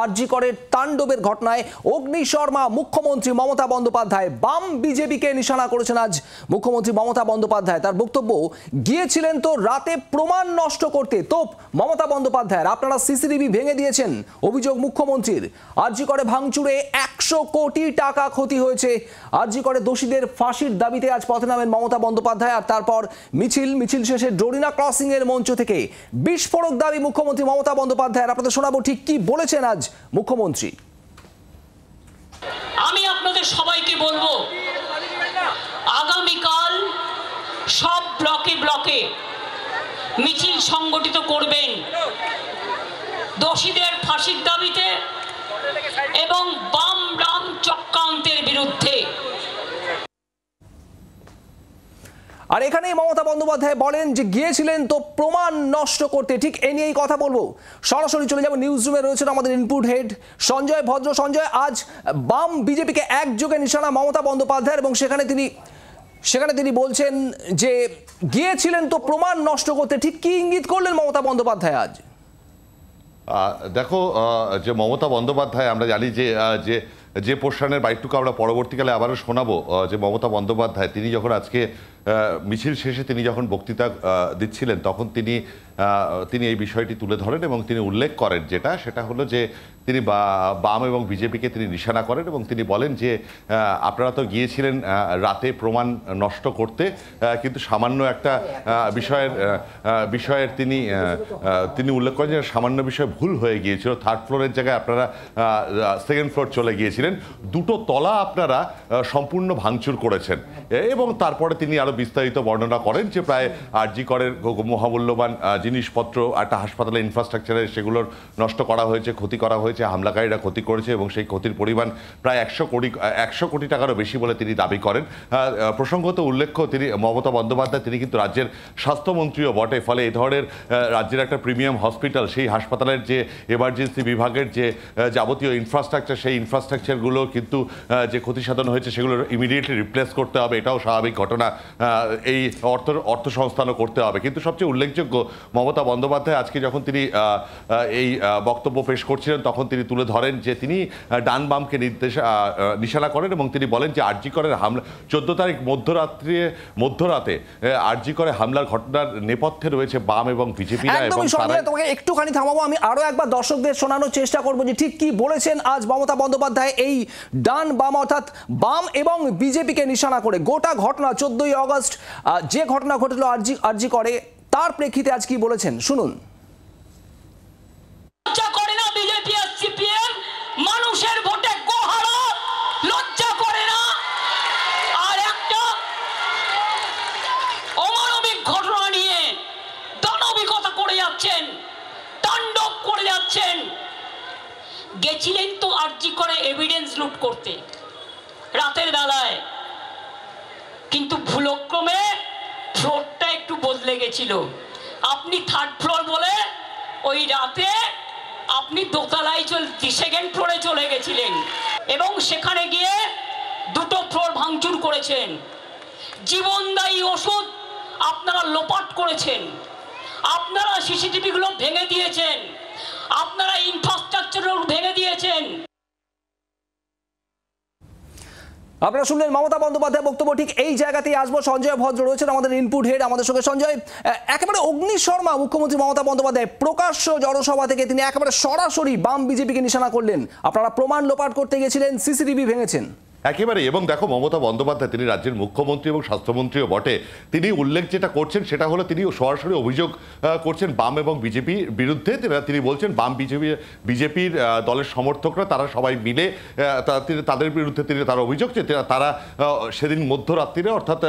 আরজি করের তাণ্ডবের ঘটনায় অগ্নিশর্মা মুখ্যমন্ত্রী মমতা বন্দ্যোপাধ্যায় বাম বিজেপিকে নিশানা করেছেন আজ মুখ্যমন্ত্রী মমতা বন্দ্যোপাধ্যায়। তার বক্তব্য, গিয়েছিলেন তো রাতে প্রমাণ নষ্ট করতে। তোপ মমতা বন্দ্যোপাধ্যায়ের, আপনারা সিসিটিভি ভেঙে দিয়েছেন, অভিযোগ মুখ্যমন্ত্রীর। আরজি করে ভাঙচুরে 100 কোটি টাকা ক্ষতি হয়েছে। আরজি করে দোষীদের ফাঁসির দাবিতে আজ পথে নামেন মমতা বন্দ্যোপাধ্যায়। আর তারপর মিছিল শেষে ডোরিনা ক্রসিং এর মঞ্চ থেকে বিস্ফোরক দাবি মুখ্যমন্ত্রী মমতা বন্দ্যোপাধ্যায়ের। আপনাদের শোনাবো ঠিক কি বলেছেন আজ মুখ্যমন্ত্রী। আমি আপনাদের সবাইকে বলবো, আগামীকাল সব ব্লকে ব্লকে মিছিল সংগঠিত করবেন দোষীদের ফাঁসির দাবিতে এবং বাম রাম চক্রান্তের বিরুদ্ধে। আর এখানেই মমতা বন্দ্যোপাধ্যায় বলেন যে গিয়েছিলেন তো প্রমাণ নষ্ট করতে। ঠিক এ নিয়েই কথা বলবো। সরাসরি চলে যাবো নিউজ রুমে, রয়েছেন আমাদের ইনপুট হেড সঞ্জয় ভদ্র। সঞ্জয়, আজ বাম বিজেপিকে একযোগে নিশানা মমতা বন্দ্যোপাধ্যায়ের, এবং সেখানে তিনি বলছেন যে গিয়েছিলেন তো প্রমাণ নষ্ট করতে। ঠিক কি ইঙ্গিত করলেন মমতা বন্দ্যোপাধ্যায় আজ? দেখো, যে মমতা বন্দ্যোপাধ্যায়, আমরা জানি যে পোর্শনের বাইটটুকু আমরা পরবর্তীকালে আবারও শোনাবো, যে মমতা বন্দ্যোপাধ্যায় তিনি যখন আজকে মিছিল শেষে তিনি যখন বক্তৃতা দিচ্ছিলেন, তখন তিনি এই বিষয়টি তুলে ধরেন এবং তিনি উল্লেখ করেন সেটা হলো যে তিনি বাম এবং বিজেপিকে তিনি নিশানা করেন এবং তিনি বলেন যে আপনারা তো গিয়েছিলেন রাতে প্রমাণ নষ্ট করতে, কিন্তু সামান্য একটা বিষয়ের তিনি উল্লেখ করেন যে সামান্য বিষয় ভুল হয়ে গিয়েছিল। 3rd ফ্লোরের জায়গায় আপনারা 2nd ফ্লোর চলে গিয়েছিলেন, 2টো তলা আপনারা সম্পূর্ণ ভাঙচুর করেছেন। এবং তারপরে তিনি আরও বিস্তারিত বর্ণনা করেন যে প্রায় আরজি করের মহামূল্যবান জিনিসপত্র একটা হাসপাতালের ইনফ্রাস্ট্রাকচারে সেগুলোর নষ্ট করা হয়েছে, ক্ষতি করা হয়েছে, হামলাকারীরা ক্ষতি করেছে এবং সেই ক্ষতির পরিমাণ প্রায় 100 কোটি টাকারও বেশি বলে তিনি দাবি করেন। প্রসঙ্গত উল্লেখ্য, তিনি মমতা বন্দ্যোপাধ্যায় তিনি কিন্তু রাজ্যের স্বাস্থ্যমন্ত্রীও বটে। ফলে এই ধরনের রাজ্যের একটা প্রিমিয়াম হসপিটাল, সেই হাসপাতালের যে এমার্জেন্সি বিভাগের যে যাবতীয় ইনফ্রাস্ট্রাকচার, সেই ইনফ্রাস্ট্রাকচারগুলো কিন্তু যে ক্ষতিসাধন হয়েছে সেগুলো ইমিডিয়েটলি রিপ্লেস করতে হবে, এটাও স্বাভাবিক ঘটনা। এই অর্থ সংস্থানও করতে হবে। কিন্তু সবচেয়ে উল্লেখযোগ্য, মমতা বন্দ্যোপাধ্যায় আজকে যখন তিনি এই বক্তব্য পেশ করছিলেন, তখন তিনি তুলে ধরেন যে তিনি ডান বামকে নিশানা করেন এবং তিনি বলেন যে আরজি করের হামলা 14 তারিখ মধ্যরাতে আরজি করে হামলার ঘটনার নেপথ্যে রয়েছে বাম এবং বিজেপিরা। এবং তোমাকে একটুখানি থামাবো, আমি আরো একবার দর্শকদের শোনানোর চেষ্টা করবো যে ঠিক কি বলেছেন আজ মমতা বন্দ্যোপাধ্যায় এই ডান বাম অর্থাৎ বাম এবং বিজেপিকে নিশানা করে। গোটা ঘটনা 14ই আগস্ট যে ঘটনা ঘটলো আরজি করে, তার প্রেক্ষিতে আজ কি বলেছেন শুনুন। লজ্জা করে না বিজেপি আর সিপিএম? মানুষের ভোটে গোহারা, লজ্জা করে না? আর একটা অমানবিক ঘটনা নিয়ে দানবিকতা করে যাচ্ছেন, তাণ্ডব করে যাচ্ছেন। গেছিলেন তো আরজি করে এভিডেন্স লুট করতে রাতের বেলায়, কিন্তু ভুলক্রমে ফ্লোরটা একটু বদলে গেছিল। আপনি 3rd ফ্লোর বলে ওই রাতে আপনি দোতলায় 2nd ফ্লোরে চলে গেছিলেন এবং সেখানে গিয়ে 2টো ফ্লোর ভাঙচুর করেছেন। জীবনদায়ী ওষুধ আপনারা লোপাট করেছেন, আপনারা সিসিটিভিগুলো ভেঙে দিয়েছেন, আপনারা ইনফ্রাস্ট্রাকচারগুলো ভেঙে দিয়েছেন। আপনারা শুনলেন মমতা বন্দ্যোপাধ্যায় বক্তব্য। ঠিক এই জায়গাতেই আসবো। সঞ্জয় ভদ্র রয়েছেন আমাদের ইনপুট হেড আমাদের সঙ্গে। সঞ্জয়, একেবারে অগ্নিশর্মা মুখ্যমন্ত্রী মমতা বন্দ্যোপাধ্যায় প্রকাশ্য জনসভা থেকে তিনি একেবারে সরাসরি বাম বিজেপিকে নিশানা করলেন। আপনারা প্রমাণ লোপাট করতে গেছিলেন, সিসিটিভি ভেঙেছেন। একেবারে। এবং দেখো, মমতা বন্দ্যোপাধ্যায় তিনি রাজ্যের মুখ্যমন্ত্রী এবং স্বাস্থ্যমন্ত্রীও বটে। তিনি উল্লেখ যেটা করছেন সেটা হলো তিনি সরাসরি অভিযোগ করছেন বাম এবং বিজেপির বিরুদ্ধে। তিনি বলছেন বাম বিজেপির দলের সমর্থকরা তারা সবাই মিলে তাদের বিরুদ্ধে তার অভিযোগ যে তারা সেদিন মধ্যরাত্রিরে অর্থাৎ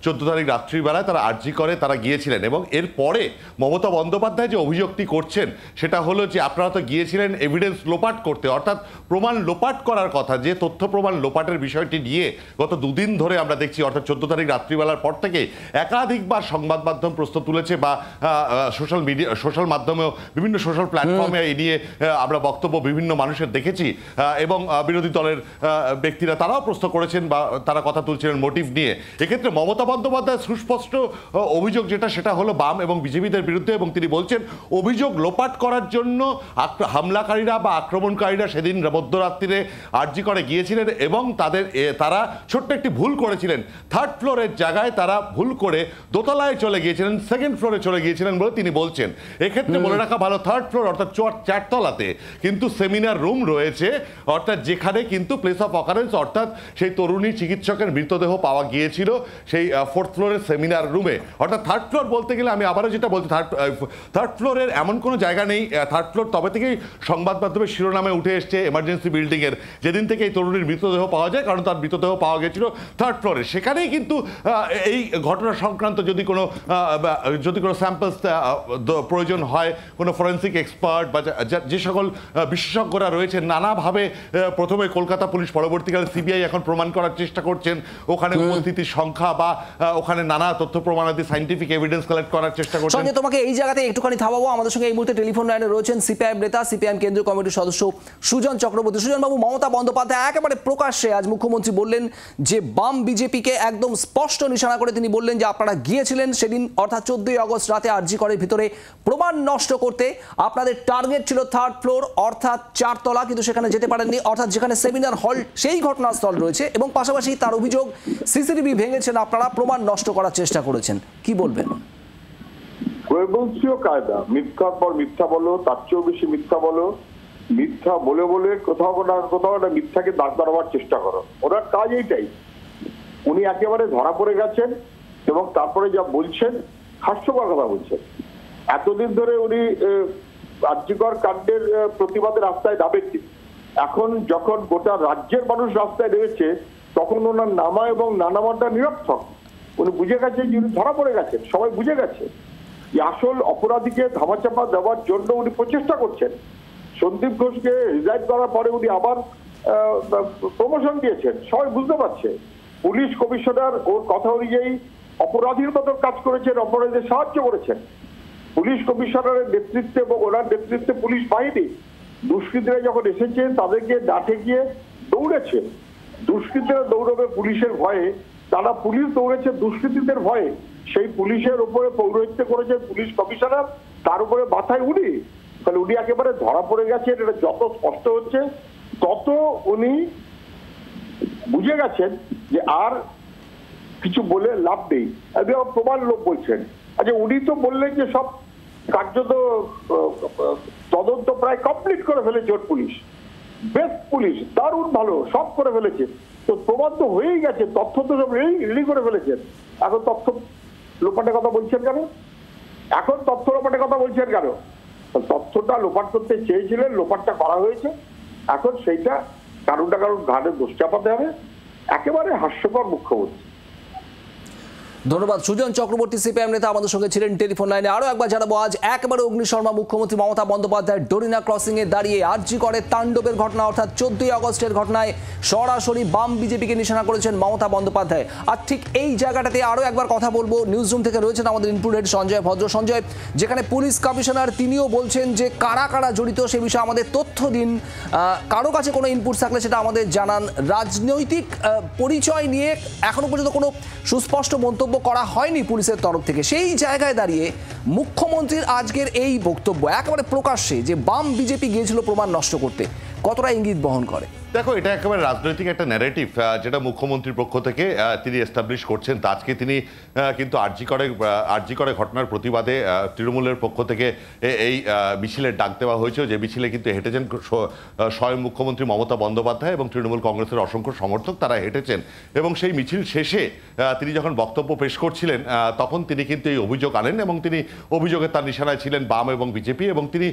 14 তারিখ রাত্রিবেলায় তারা আরজি করে তারা গিয়েছিলেন। এবং এরপরে মমতা বন্দ্যোপাধ্যায় যে অভিযোগটি করছেন সেটা হলো যে আপনারা তো গিয়েছিলেন এভিডেন্স লোপাট করতে, অর্থাৎ প্রমাণ লোপাট করার কথা, যে তথ্য প্রমাণ লোপাটের বিষয়টি নিয়ে গত দুদিন ধরে আমরা দেখছি, অর্থাৎ 14 তারিখ রাত্রিবেলার পর থেকে একাধিকবার সংবাদ মাধ্যম প্রশ্ন তুলেছে বা সোশ্যাল মাধ্যমেও বিভিন্ন সোশ্যাল প্ল্যাটফর্মে এই নিয়ে আমরা বক্তব্য বিভিন্ন মানুষের দেখেছি এবং বিরোধী দলের ব্যক্তিরা তারাও প্রশ্ন করেছেন বা তারা কথা তুলছিলেন মোটিভ নিয়ে। এক্ষেত্রে মমতা বন্দ্যোপাধ্যায়ের সুস্পষ্ট অভিযোগ যেটা, সেটা হলো বাম এবং বিজেপিদের বিরুদ্ধে, এবং তিনি বলছেন অভিযোগ লোপাট করার জন্য হামলাকারীরা বা আক্রমণকারীরা সেদিন মধ্যরাত্রিরে আরজি করে গিয়েছিলেন এবং তারা ছোট্ট একটি ভুল করেছিলেন। 3rd ফ্লোরের জায়গায় তারা ভুল করে দোতলায় চলে গিয়েছিলেন, 2nd ফ্লোরে চলে গিয়েছিলেন বলে তিনি বলছেন। এক্ষেত্রে বলে রাখা ভালো, 3rd ফ্লোর অর্থাৎ 4 তলাতে কিন্তু সেমিনার রুম রয়েছে, অর্থাৎ যেখানে কিন্তু প্লেস অফ অকারেন্স অর্থাৎ সেই তরুণী চিকিৎসকের মৃতদেহ পাওয়া গিয়েছিল সেই 4th ফ্লোরের সেমিনার রুমে। অর্থাৎ 3rd ফ্লোর বলতে গেলে আমি আবারও যেটা বলছি, 3rd ফ্লোরের এমন কোনো জায়গা নেই। 3rd ফ্লোর তবে থেকেই সংবাদ মাধ্যমে শিরোনামে উঠে এসছে এমার্জেন্সি বিল্ডিংয়ের, যেদিন থেকে এই তরুণীর মৃতদেহ পাওয়া যায়, কারণ তার মৃতদেহ পাওয়া গেছিল 3rd ফ্লোরে। সেখানেই কিন্তু এই ঘটনা সংক্রান্ত যদি কোনো স্যাম্পলস প্রয়োজন হয়, কোনো ফরেন্সিক এক্সপার্ট বা যে সকল বিশেষজ্ঞরা রয়েছেন, নানাভাবে প্রথমে কলকাতা পুলিশ, পরবর্তীকালে সিবিআই এখন প্রমাণ করার চেষ্টা করছেন ওখানে উপস্থিতির সংখ্যা বা ওখানে নানা তথ্য প্রমাণাদি সাইন্টিফিক এভিডেন্স কালেক্ট করার চেষ্টা করছেন। সঙ্গে তোমাকে এই জায়গাতে একটুখানি থামাবো। আমাদের সঙ্গে এই মুহূর্তে টেলিফোন লাইনে রয়েছেন সিপিআইএম নেতা, সিপিআইএম কেন্দ্রীয় কমিটির সদস্য সুজন চক্রবর্তী। সুজন বাবু, মমতা বন্দ্যোপাধ্যায় একেবারে প্রকাশ্যে আজ মুখ্যমন্ত্রী বললেন যে বাম বিজেপিকে একদম স্পষ্ট নিশানা করে তিনি বললেন যে আপনারা গিয়েছিলেন সেদিন অর্থাৎ 14ই আগস্ট রাতে আরজি করের ভিতরে প্রমাণ নষ্ট করতে। আপনাদের টার্গেট ছিল 3rd ফ্লোর অর্থাৎ 4 তলা, কিন্তু সেখানে যেতে পারেননি, অর্থাৎ যেখানে সেমিনার হল সেই ঘটনাস্থল রয়েছে, এবং পাশাপাশি তার অভিযোগ সিসিটিভি ভেঙেছেন আপনারা, প্রমাণ নষ্ট করার চেষ্টা করেছেন। কি বলবেন? বলছিও কায়দা, মিথ্যার পর মিথ্যা বলো, তার চেয়েও বেশি মিথ্যা বলো, মিথ্যা বলে বলে কোথাও না কোথাও একটা মিথ্যাকে দাঁড় করাবার চেষ্টা করো। ওনার কাজ এইটাই। উনি একেবারে ধরা পড়ে গেছেন এবং তারপরে যা বলছেন হাস্যকর কথা বলছেন। এতদিন ধরে উনি আরজিকর কাণ্ডের প্রতিবাদে রাস্তায় নামেননি, এখন যখন গোটা রাজ্যের মানুষ রাস্তায় নেমেছে তখন ওনার নামা এবং নানামাটা নিরর্থক। উনি বুঝে গেছেন যে উনি ধরা পড়ে গেছেন, সবাই বুঝে গেছে যে আসল অপরাধীকে ধামাচাপা দেওয়ার জন্য উনি প্রচেষ্টা করছেন। সন্দীপ ঘোষকে রিজাইন করার পরে উনি আবার প্রমোশন দিয়েছেন, সবাই বুঝতে পারছে। পুলিশ কমিশনার ওর কথা অনুযায়ী অপরাধীর মতো কাজ করেছেন, অপরাধীদের সাহায্য করেছেন। পুলিশ কমিশনারের নেতৃত্বে এবং ওনার নেতৃত্বে পুলিশ বাহিনী দুষ্কৃতীরা যখন এসেছে তাদেরকে ডাটে গিয়ে দৌড়েছে। দুষ্কৃতীরা দৌড়বে পুলিশের ভয়ে, তারা পুলিশ দৌড়েছে দুষ্কৃতীদের ভয়ে। সেই পুলিশের উপরে পৌরোহিত্য করেছেন পুলিশ কমিশনার, তার উপরে মাথায় উনি। তাহলে উনি একেবারে ধরা পড়ে গেছেন। এটা যত স্পষ্ট হচ্ছে তত উনি বুঝে গেছেন যে আর কিছু বলে লাভ নেই। প্রমাণ লোক বলছেন। আচ্ছা, উনি তো বললেন যে সব কার্যত তদন্ত প্রায় কমপ্লিট করে ফেলেছে ওর পুলিশ, বেস্ট পুলিশ, দারুণ ভালো, সব করে ফেলেছে। তো প্রমাণ তো হয়েই গেছে, তথ্য তো সব রেডি করে ফেলেছেন। এখন তথ্য লোপাটের কথা বলছেন কেন? এখন তথ্য লোপাটের কথা বলছেন কেন? তথ্যটা লোপাট করতে চেয়েছিলেন, লোপাটটা করা হয়েছে। এখন সেইটা কারণ ঘাড়ে দোষ চাপাতে হবে। একেবারে হাস্যকর মুখ্যমন্ত্রী। ধন্যবাদ সুজন চক্রবর্তী, সিপিএম নেতা আমাদের সঙ্গে ছিলেন টেলিফোন লাইনে। আরো একবার জানাবো, আজ একেবারে অগ্নিশর্মা মুখ্যমন্ত্রী মমতা বন্দ্যোপাধ্যায় ডোরিনা ক্রসিং এ দাঁড়িয়ে আরজি করে তাণ্ডবের ঘটনা অর্থাৎ 14ই আগস্টের ঘটনায় সরাসরি বাম বিজেপিকে নিশানা করেছেন মমতা বন্দ্যোপাধ্যায়। আর ঠিক এই জায়গাটাতে আরো একবার কথা বলবো, নিউজ রুম থেকে রয়েছেন আমাদের ইনপুট হেড সঞ্জয় ভদ্র। সঞ্জয়, যেখানে পুলিশ কমিশনার তিনিও বলছেন যে কারা কারা জড়িত সে বিষয়ে আমাদের তথ্য দিন, কারো কাছে কোনো ইনপুট থাকলে সেটা আমাদের জানান। রাজনৈতিক পরিচয় নিয়ে এখনো পর্যন্ত কোনো সুস্পষ্ট মন্তব্য করা হয়নি পুলিশের তরফ থেকে। সেই জায়গায় দাঁড়িয়ে মুখ্যমন্ত্রীর আজকের এই বক্তব্য একেবারে প্রকাশ্যে যে বাম বিজেপি গিয়েছিল প্রমাণ নষ্ট করতে, কতটা ইঙ্গিত বহন করে? দেখো, এটা একেবারে রাজনৈতিক একটা ন্যারেটিভ যেটা মুখ্যমন্ত্রীর পক্ষ থেকে তিনি এস্টাবলিশ করছেন। আজকে তিনি কিন্তু আরজি করে ঘটনার প্রতিবাদে তৃণমূলের পক্ষ থেকে এই মিছিলের ডাক দেওয়া হয়েছে, যে মিছিলে কিন্তু হেঁটেছেন স্বয়ং মুখ্যমন্ত্রী মমতা বন্দ্যোপাধ্যায় এবং তৃণমূল কংগ্রেসের অসংখ্য সমর্থক, তারা হেঁটেছেন। এবং সেই মিছিল শেষে তিনি যখন বক্তব্য পেশ করছিলেন তখন তিনি কিন্তু এই অভিযোগ আনেন এবং তিনি অভিযোগে তার নিশানায় ছিলেন বাম এবং বিজেপি। এবং তিনি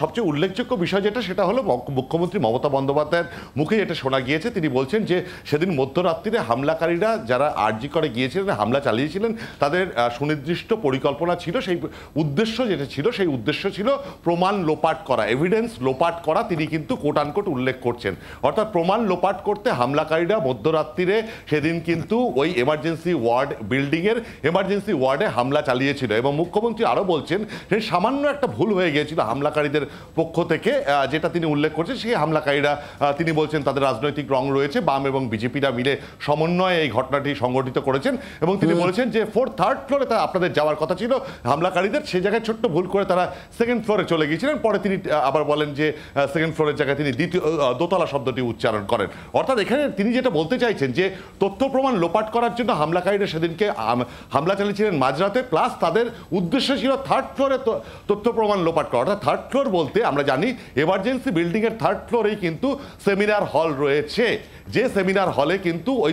সবচেয়ে উল্লেখযোগ্য বিষয় যেটা, সেটা হলো মুখ্যমন্ত্রী মমতা বন্দ্যোপাধ্যায়ের মুখে যেটা শোনা গিয়েছে, তিনি বলছেন যে সেদিন মধ্যরাত্রিরে হামলাকারীরা যারা আরজি করে গিয়েছিলেন, হামলা চালিয়েছিলেন, তাদের সুনির্দিষ্ট পরিকল্পনা ছিল, সেই উদ্দেশ্য যেটা ছিল সেই উদ্দেশ্য ছিল প্রমাণ লোপাট করা, এভিডেন্স লোপাট করা। তিনি কিন্তু কোট আনকোট উল্লেখ করছেন, অর্থাৎ প্রমাণ লোপাট করতে হামলাকারীরা মধ্যরাত্রিরে সেদিন কিন্তু ওই এমার্জেন্সি ওয়ার্ড বিল্ডিংয়ের এমার্জেন্সি ওয়ার্ডে হামলা চালিয়েছিল। এবং মুখ্যমন্ত্রী আরও বলছেন যে সামান্য একটা ভুল হয়ে গিয়েছিল হামলাকারীদের পক্ষ থেকে, যেটা তিনি উল্লেখ করছেন। সেই হামলাকারীরা তিনি বলছেন তাদের রাজনৈতিক রং রয়েছে, বাম এবং বিজেপিরা মিলে সমন্বয়ে এই ঘটনাটি সংগঠিত করেছেন। এবং তিনি বলেছেন যে থার্ড ফ্লোরে আপনাদের যাওয়ার কথা ছিল হামলাকারীদের, সেই জায়গায় ছোট্ট ভুল করে তারা সেকেন্ড ফ্লোরে চলে গিয়েছিলেন। পরে তিনি আবার বলেন যে সেকেন্ড ফ্লোরের জায়গায় তিনি দোতলা শব্দটি উচ্চারণ করেন। অর্থাৎ এখানে তিনি যেটা বলতে চাইছেন যে তথ্য প্রমাণ লোপাট করার জন্য হামলাকারীরা সেদিনকে হামলা চালিয়েছিলেন মাঝরাতে, প্লাস তাদের উদ্দেশ্য ছিল থার্ড ফ্লোরে তথ্য প্রমাণ লোপাট করা। অর্থাৎ থার্ড ফ্লোর বলতে আমরা জানি এমার্জেন্সি বিল্ডিংয়ের থার্ড ফ্লোরেই কিন্তু সেমিনার হল রয়েছে, যে সেমিনার হলে কিন্তু ওই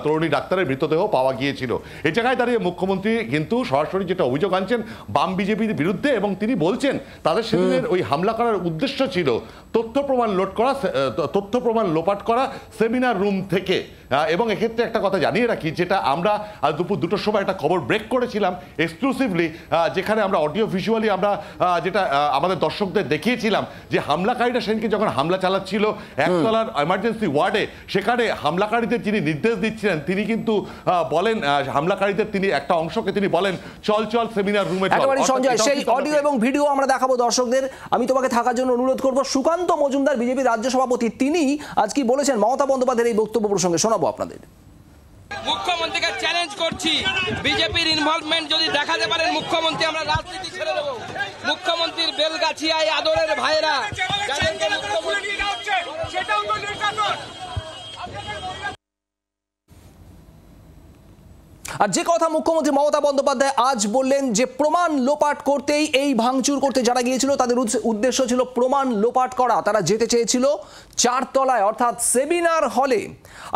তরুণী ডাক্তারের মৃতদেহ পাওয়া গিয়েছিল। এই জায়গায় দাঁড়িয়ে মুখ্যমন্ত্রী কিন্তু সরাসরি যেটা অভিযোগ আনছেন বাম বিজেপির বিরুদ্ধে, এবং তিনি বলছেন তাদের সেদিনের ওই হামলা করার উদ্দেশ্য ছিল তথ্য প্রমাণ লোপাট করা সেমিনার রুম থেকে। এবং এক্ষেত্রে একটা কথা জানিয়ে রাখি, যেটা আমরা দুপুর 2টোর সময় একটা খবর ব্রেক করেছিলাম এক্সক্লুসিভলি, যেখানে আমরা অডিও ভিজুয়ালি আমরা যেটা আমাদের দর্শকদের দেখিয়েছিলাম যে হামলাকারীরা সেদিনকে যখন হামলা চালাচ্ছিল একতলার এমার্জেন্সি ওয়ার্ডে, সেখানে হামলাকারীদের যিনি নির্দেশ দিচ্ছিলেন তিনি কিন্তু বলেন হামলাকারীদের, তিনি একটা অংশকে তিনি বলেন চল চল সেমিনার রুমে চল। সঞ্জয়, সেই অডিও এবং ভিডিও আমরা দেখাবো দর্শকদের। আমি তোমাকে থাকার জন্য অনুরোধ করব। সুকান্ত মজুমদার বিজেপি রাজ্য সভাপতি, তিনি আজ কি বলেছেন মমতা বন্দ্যোপাধ্যায়ের এই বক্তব্য প্রসঙ্গে শোনাবো আপনাদের। মুখ্যমন্ত্রীকে চ্যালেঞ্জ করছি, বিজেপির ইনভলভমেন্ট যদি দেখাতে পারেন মুখ্যমন্ত্রী, আমরা রাজনীতি ছেড়ে দেবো। মুখ্যমন্ত্রীর বেলগাছিয়ায় আদরের ভাইরা যাদেরকে মুখ্যমন্ত্রী সেটাও তো নির্যাতন। আর যে কথা মুখ্যমন্ত্রী মমতা বন্দ্যোপাধ্যায় আজ বললেন যে প্রমাণ লোপাট করতেই এই ভাঙচুর করতে যারা গিয়েছিল তাদের উদ্দেশ্য ছিল প্রমাণ লোপাট করা। তারা যেতে চেয়েছিল 4 তলায় অর্থাৎ সেমিনার হলে।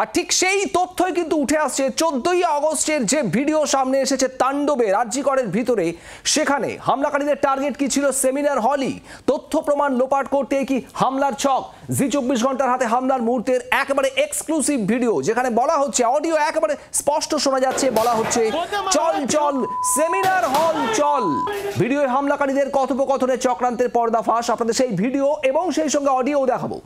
আর ঠিক সেই তথ্যই কিন্তু উঠে আসছে 14ই আগস্টের যে ভিডিও সামনে এসেছে তাণ্ডবের আরজিকরের ভিতরে। সেখানে হামলাকারীদের টার্গেট কি ছিল? সেমিনার হলই। তথ্য প্রমাণ লোপাট করতে কি হামলার ছক। জি 24 ঘন্টার হাতে হামলার মুহূর্তের একেবারে এক্সক্লুসিভ ভিডিও, যেখানে বলা হচ্ছে, অডিও একেবারে স্পষ্ট শোনা যাচ্ছে, বলা হচ্ছে চল চল সেমিনার হল চল। ভিডিওয় হামলাকারীদের কথোপকথনের চক্রান্তের পর্দাফাশ। আপনাদের সেই ভিডিও এবং সেই সঙ্গে অডিও দেখাবো।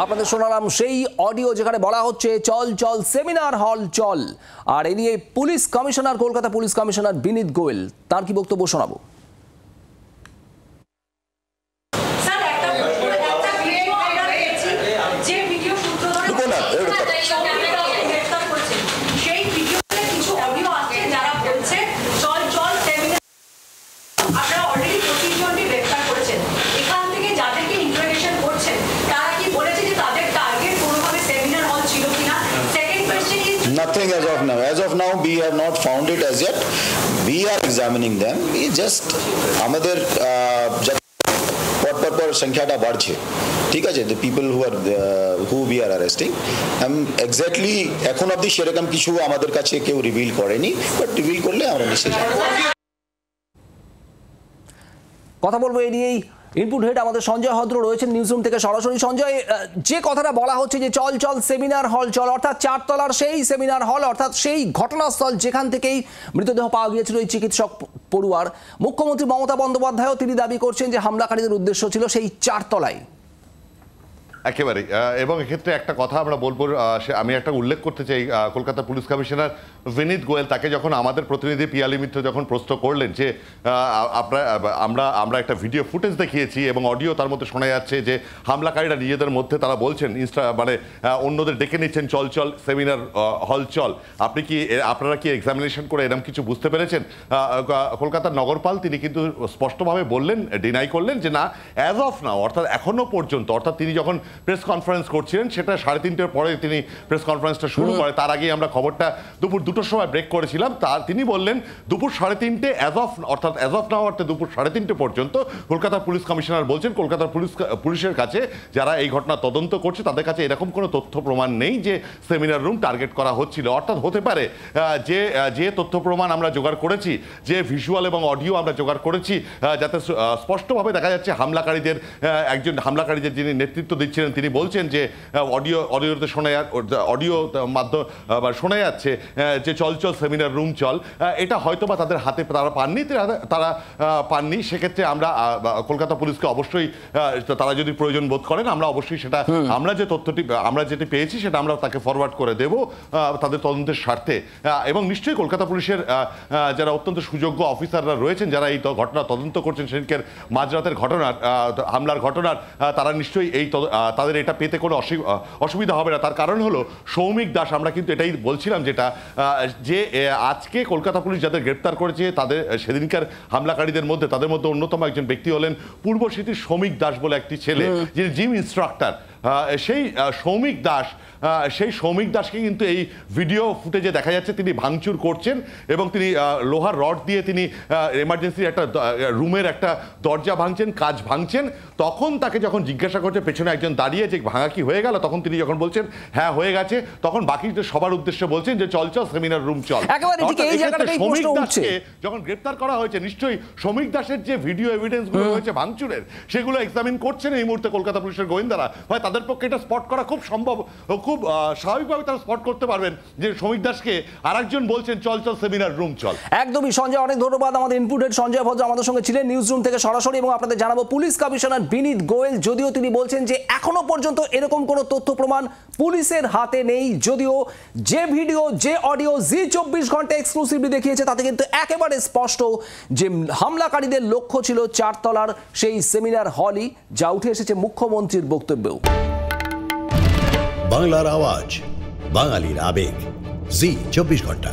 আপনাদের শোনালাম সেই অডিও যেখানে বলা হচ্ছে চল চল সেমিনার হল চল। আর এ নিয়ে police commissioner, Kolkata police commissioner Vineet Goyal, তার কি বক্তব্য শোনাবো। Nothing as of now. As of now, we have not found it as yet. We are examining them. We just আমাদের পর সংখ্যাটা বাড়ছে, ঠিক আছে, the people who we are arresting. Exactly এখন অবধি সেরকম কিছু আমাদের কাছে কেউ রিভিল করেনি, বাট রিভিল করলে আমরা নিশ্চয়ই কথা বলবো। এই নিয়েই ইনপুট হেড আমাদের সঞ্জয় হদ্র রয়েছেন নিউজরুম থেকে সরাসরি। সঞ্জয়, যে কথাটা বলা হচ্ছে যে চল চল সেমিনার হল চল, অর্থাৎ 4 তলার সেই সেমিনার হল, অর্থাৎ সেই ঘটনাস্থল যেখান থেকেই মৃতদেহ পাওয়া গিয়েছিল এই চিকিৎসক পড়ুয়ার। মুখ্যমন্ত্রী মমতা বন্দ্যোপাধ্যায়ও তিনি দাবি করছেন যে হামলাকারীদের উদ্দেশ্য ছিল সেই 4 তলায়। একেবারেই এবং এক্ষেত্রে একটা কথা আমরা বলবো, আমি একটা উল্লেখ করতে চাই, কলকাতা পুলিশ কমিশনার বিনীত গোয়েল, তাকে যখন আমাদের প্রতিনিধি পিয়ালি মিত্র যখন প্রশ্ন করলেন যে আমরা একটা ভিডিও ফুটেজ দেখিয়েছি এবং অডিও তার মধ্যে শোনা যাচ্ছে যে হামলাকারীরা নিজেদের মধ্যে তারা বলছেন মানে অন্যদের ডেকে নিচ্ছেন, চল চল সেমিনার হল চল, আপনারা কি এক্সামিনেশন করে এরকম কিছু বুঝতে পেরেছেন? কলকাতার নগরপাল তিনি কিন্তু স্পষ্টভাবে বললেন, ডিনাই করলেন যে না, অ্যাজ অফ নাও, অর্থাৎ এখনো পর্যন্ত, অর্থাৎ তিনি যখন প্রেস কনফারেন্স করছিলেন সেটা 3:30-র পরে তিনি প্রেস কনফারেন্সটা শুরু করে, তার আগেই আমরা খবরটা দুপুর 2টোর সময় ব্রেক করেছিলাম। তিনি বললেন দুপুর 3:30 অ্যাজ অফ নাও অর্থাৎ দুপুর 3:30 পর্যন্ত কলকাতা পুলিশ কমিশনার বলছেন কলকাতার পুলিশের কাছে, যারা এই ঘটনা তদন্ত করছে তাদের কাছে এরকম কোনো তথ্য প্রমাণ নেই যে সেমিনার রুম টার্গেট করা হচ্ছিল। অর্থাৎ হতে পারে যে তথ্য প্রমাণ আমরা জোগাড় করেছি, যে ভিজুয়াল এবং অডিও আমরা জোগাড় করেছি, যাতে স্পষ্টভাবে দেখা যাচ্ছে একজন হামলাকারীদের যিনি নেতৃত্ব দিচ্ছিলেন তিনি বলছেন যে অডিওতে শোনা যাচ্ছে যে চল চল সেমিনার রুম চল, এটা হয়তো বা তাদের হাতে তারা পাননি। সেক্ষেত্রে আমরা কলকাতা পুলিশকে অবশ্যই, তারা যদি প্রয়োজন বোধ করেন, আমরা অবশ্যই সেটা, আমরা যেটি পেয়েছি সেটা আমরা তাকে ফরওয়ার্ড করে দেব তাদের তদন্তের স্বার্থে। এবং নিশ্চয়ই কলকাতা পুলিশের যারা অত্যন্ত সুযোগ্য অফিসাররা রয়েছেন, যারা এই ঘটনা তদন্ত করছেন, সেদিনকের মাঝরাতের হামলার ঘটনার, তারা নিশ্চয়ই তাদের এটা পেতে কোনো অসুবিধা হবে না। তার কারণ হলো সৌমিক দাস, আমরা কিন্তু এটাই বলছিলাম যেটা, যে আজকে কলকাতা পুলিশ যাদের গ্রেপ্তার করেছে তাদের সেদিনকার হামলাকারীদের মধ্যে, তাদের মধ্যে অন্যতম একজন ব্যক্তি হলেন পূর্ব স্মৃতির সৌমিক দাস বলে একটি ছেলে, যিনি জিম ইনস্ট্রাক্টর। সেই সৌমিক দাসকে কিন্তু এই ভিডিও ফুটেজে দেখা যাচ্ছে তিনি ভাঙচুর করছেন এবং তিনি লোহার রড দিয়ে তিনি এমার্জেন্সির একটা রুমের একটা দরজা ভাঙছেন, কাজ ভাঙছেন। তখন তাকে যখন জিজ্ঞাসা করছে পেছনে একজন দাঁড়িয়ে যে ভাঙা কি হয়ে গেল, তখন তিনি যখন বলছেন হ্যাঁ হয়ে গেছে, তখন বাকি সবার উদ্দেশ্যে বলছেন যে চল চল সেমিনার রুম চল। সৌমিক দাসকে যখন গ্রেপ্তার করা হয়েছে, নিশ্চয়ই সৌমিক দাসের যে ভিডিও এভিডেন্স গুলো হয়েছে ভাঙচুরের, সেগুলো এক্সামিন করছেন এই মুহূর্তে কলকাতা পুলিশের গোয়েন্দারা। হয় তাদের পক্ষে এটা স্পট করা খুব সম্ভব, খুব স্বাভাবিকভাবে তারা স্পট করতে পারবেন যে সৌমিক দাসকে আরেকজন বলছেন চল চল সেমিনার রুম চল। একদমই সঞ্জয়, অনেক ধন্যবাদ। আমাদের ইনপুটেড সঞ্জয় ভদ্র আমাদের সঙ্গে ছিলেন নিউজ রুম থেকে সরাসরি। এবং আপনাদের জানাবো, পুলিশ কমিশনার বিনীত গোয়েল, যদিও তিনি বলছেন যে এখনো পর্যন্ত এরকম কোনো তথ্য প্রমাণ পুলিশের হাতে নেই, যদিও যে ভিডিও, যে অডিও জি 24 ঘন্টা এক্সক্লুসিভলি দেখিয়েছে তাতে কিন্তু একেবারে স্পষ্ট যে হামলাকারীদের লক্ষ্য ছিল 4 তলার সেই সেমিনার হলই, যা উঠে এসেছে মুখ্যমন্ত্রীর বক্তব্যেও। বাংলার আওয়াজ, বাঙালির আবেগ, জি 24 ঘন্টা।